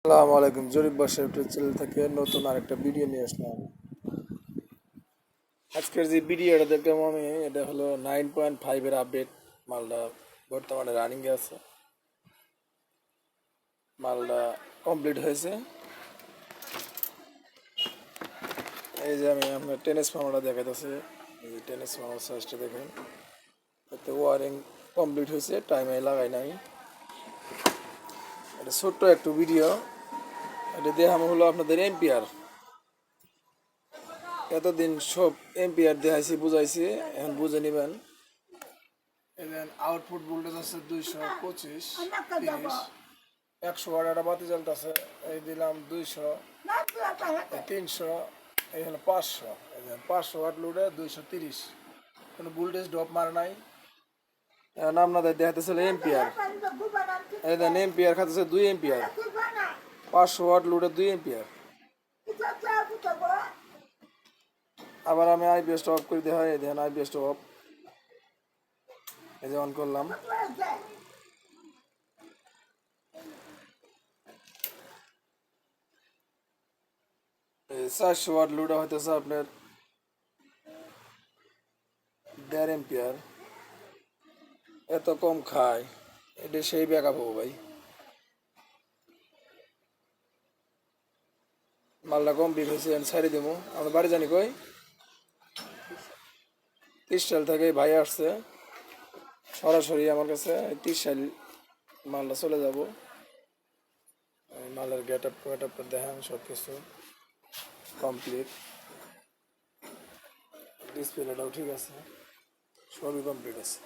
আসসালামু আলাইকুম। জরিপ বাসা ইউটিউব চ্যানেল থেকে নতুন আরেকটা ভিডিও নিয়ে আসলাম। আজকের যে ভিডিওটা দেখলাম আমি, এটা হলো 9.5 এর আপডেট। মালটা বর্তমানে রানিংয়ে আছে, মালটা কমপ্লিট হয়েছে। এই যে আমি আপনার ট্রান্সফর্মারটা দেখাতেছি, এই যে ট্রান্সফর্মার সাইজটা দেখেন, এতে ওয়ারিং কমপ্লিট হয়েছে, টাইমে লাগাই নাই। এটা ছোট্ট একটু ভিডিও, এটা দেখানো হলো আপনাদের এম্পিয়ার। এতদিন সব এম্পিয়ার দেখাইছি, বুঝাইছি, এখন বুঝে নেবেন। এখানে আউটপুট ভোল্টেজ আছে 225, 30, 100 ওয়াট একটা বাতি জ্বলতেছে। এই দিলাম 200, 300, এখানে 500, 500 ওয়াট লোডে 230, কোনো ভোল্টেজ ড্রপ মারে নাই। এখন আপনাদের দেখাতেছিল এম্পিয়ার, এই দেন এম্পিয়ার খাতেছে 2 এম্পিয়ার, 500 ওয়াট লোডে 2 এম্পিয়ার। আবার আমি আইপিএসটা অফ করে দেওয়া হয়, এই দেখেন আইপিএসটা অফ, এই যে অন করলাম। 400 ওয়াট লোডে হইতেছে আপনার 1.5 এম্পিয়ার। এত কম খায়, এটা সেই ব্যাকআপ হবো ভাই। মালটা কমপ্লিট হয়েছে, ছাড়ি দেবো। আমরা বাড়ি জানি কই, 30 সাল থেকে ভাই আসছে সরাসরি আমার কাছে। 30 সাল মালটা চলে যাব। মালের গেট আপ দেখেন, সব কিছু কমপ্লিট, ডিসপ্লেটাও ঠিক আছে, সবই কমপ্লিট আছে।